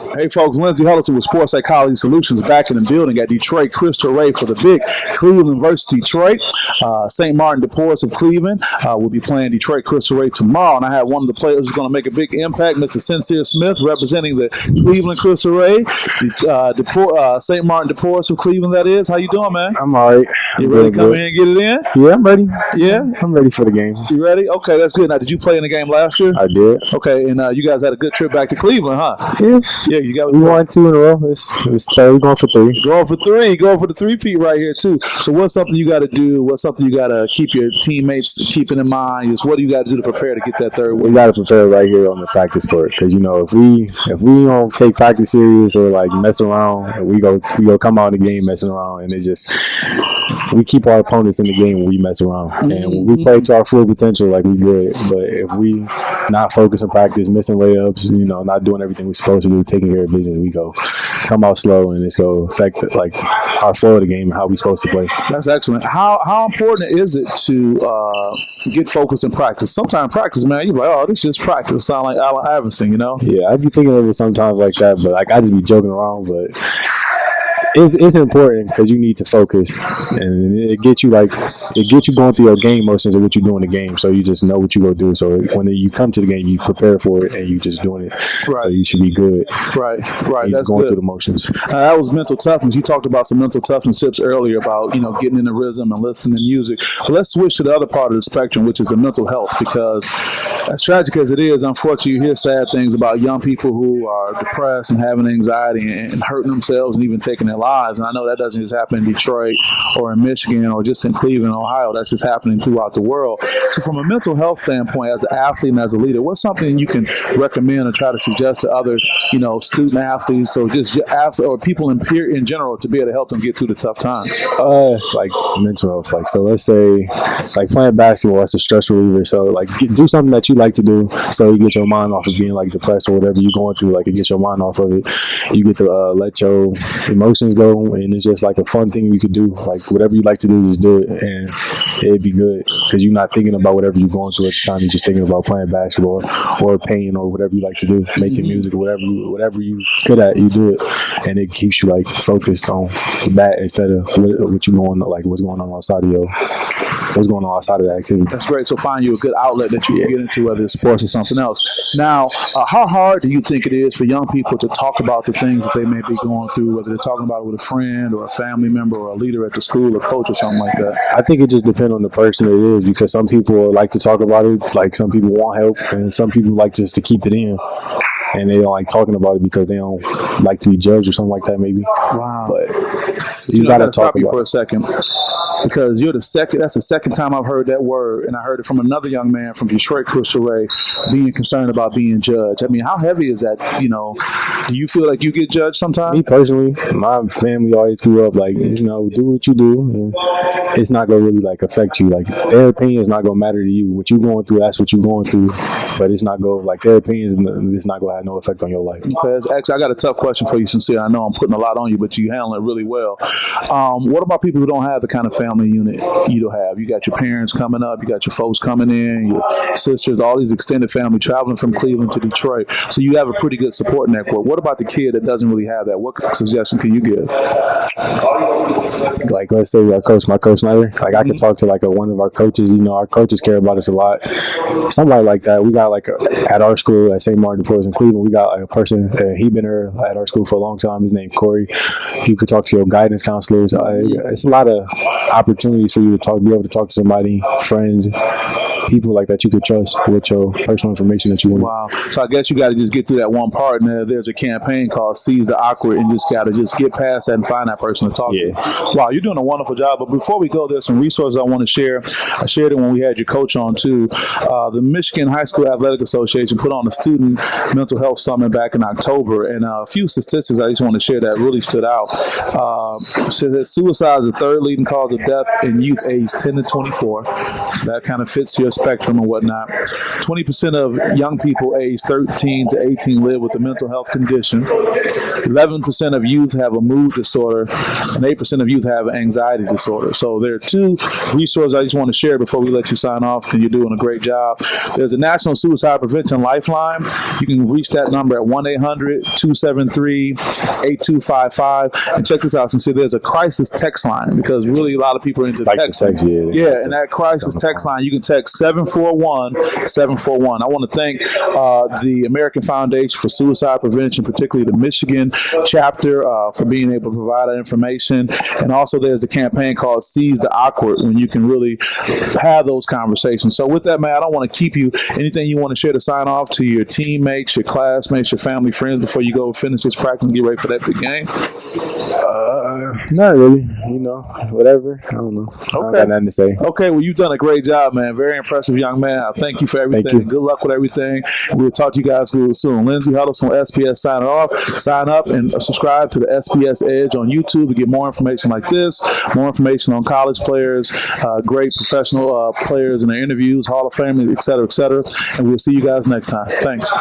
Hey folks, Lindsey Hullerton with Sports Psychology Solutions back in the building at Detroit Crystal Ray for the big Cleveland versus Detroit. St. Martin DePorres of Cleveland will be playing Detroit Crystal Ray tomorrow, and I have one of the players who's going to make a big impact, Mr. Sincere Smith, representing the Cleveland Crystal Ray. St. Martin DePorres of Cleveland, that is. How you doing, man? I'm all right. You ready to come in and get it in? Yeah, I'm ready. Yeah? I'm ready for the game. You ready? Okay, that's good. Now, did you play in the game last year? I did. Okay, and you guys had a good trip back to Cleveland, huh? Yeah. You got. We won 2 in a row. It's third. We're going for 3. Going for 3. Going for the 3-peat right here too. So what's something you got to do? What's something you got to keep your teammates keeping in mind? Just what do you got to do to prepare to get that third win? We got to prepare right here on the practice court because if we don't take practice serious or like mess around, we go come out in the game messing around, and we keep our opponents in the game when we mess around. And when we play to our full potential, like we good. But if we not focus on practice, missing layups, not doing everything we're supposed to do, taking care of business, we go come out slow, and it's going to affect like our flow of the game and how we supposed to play. That's excellent. How important is it to get focused in practice? Sometimes practice, man, you're like, oh, this is just practice. Sound like Allen Iverson, Yeah, I be thinking of it sometimes like that, but like I just be joking around, but it's important because you need to focus, and it gets you going through your game motions of what you do in the game, so you just know what you go do. So when you come to the game, you prepare for it, and you just doing it. Right. So you should be good. Right. That's going through the motions. That was mental toughness. You talked about some mental toughness tips earlier about getting in the rhythm and listening to music. But let's switch to the other part of the spectrum, which is the mental health, because as tragic as it is, unfortunately, you hear sad things about young people who are depressed and having anxiety and hurting themselves and even taking their lives. And I know that doesn't just happen in Detroit or in Michigan or just in Cleveland, Ohio. That's just happening throughout the world. So from a mental health standpoint, as an athlete and as a leader, what's something you can recommend or try to suggest to other, student athletes or just athletes or people in general to be able to help them get through the tough times? Like mental health. Like, so let's say like playing basketball, that's a stress reliever. So like do something that you like to do so you get your mind off of being like depressed or whatever you're going through. Like it gets your mind off of it. You get to let your emotions go. And it's just like a fun thing you could do. Like whatever you like to do, just do it, and it'd be good because you're not thinking about whatever you're going through at the time. You're just thinking about playing basketball or painting or whatever you like to do, making music, whatever you good at, you do it, and it keeps you like focused on that instead of what you going like what's going on outside of that activity. That's great. So find you a good outlet that you can get into, whether it's sports or something else. Now, how hard do you think it is for young people to talk about the things that they may be going through, whether they're talking about it with a friend or a family member or a leader at the school or coach or something like that? I think it just depends on the person it is, because some people like to talk about it, like some people want help, and some people like just to keep it in, and they don't like talking about it because they don't like to be judged or something like that maybe. Wow. But you gotta talk about it. For a second, because that's the second time I've heard that word, and I heard it from another young man from Detroit Crystal Ray, being concerned about being judged. I mean, how heavy is that? Do you feel like you get judged sometimes? Me personally, my family always grew up like, do what you do, and it's not gonna really like affect you. Like their opinion is not gonna matter to you. What you going through, that's what you're going through. But it's not going like their opinions. It's not gonna have no effect on your life. Okay, actually, I got a tough question for you, Sincere. I know I'm putting a lot on you, but you handle it really well. What about people who don't have the kind of family unit you have? You got your parents coming up, you got your folks coming in, your sisters, all these extended family traveling from Cleveland to Detroit. So you have a pretty good support network. What about the kid that doesn't really have that? What suggestion can you give? Like, let's say my coach Snyder. Like, I can talk to like one of our coaches. Our coaches care about us a lot. Somebody like that. We got like at our school at St. Martin DePorres in Cleveland. We got like a person. He been there at our school for a long time. His name Corey. You could talk to your guidance counselors. It's a lot of opportunities for you to be able to talk to somebody, friends, people like that you could trust with your personal information that you want. Wow. So I guess you got to just get through that one part, and there's a campaign called Seize the Awkward, and just got to just get past that and find that person to talk to. Wow, you're doing a wonderful job. But before we go, there's some resources I want to share. I shared it when we had your coach on too. The Michigan High School Athletic Association put on a student mental health summit back in October, and a few statistics I just want to share that really stood out. So that suicide is the third leading cause of death in youth aged 10 to 24. So that kind of fits your spectrum and whatnot. 20% of young people aged 13 to 18 live with a mental health condition. 11% of youth have a mood disorder, and 8% of youth have an anxiety disorder. So there are two resources I just want to share before we let you sign off, because you're doing a great job. There's a National Suicide Prevention Lifeline. You can reach that number at 1-800-273-8255. And check this out, since there's a crisis text line, because really a lot of people are into texting. Yeah, and that crisis text line, you can text 741-741. I want to thank the American Foundation for Suicide Prevention, particularly the Michigan chapter, for being able to provide that information. And also there's a campaign called Seize the Awkward, when you can really have those conversations. So with that, man, I don't want to keep you. Anything you want to share to sign off to your teammates, your classmates, your family, friends before you go finish this practice and get ready for that big game? Not really. Whatever. I don't know. I don't got nothing to say. Okay, well, you've done a great job, man. Very impressive young man. I thank you for everything. Thank you. Good luck with everything. We'll talk to you guys soon. Lindsey Huddleston from SPS signing off. Sign up and subscribe to the SPS Edge on YouTube to get more information like this, more information on college players, great professional players and their interviews, Hall of Fame, et cetera, et cetera. And we'll see you guys next time. Thanks.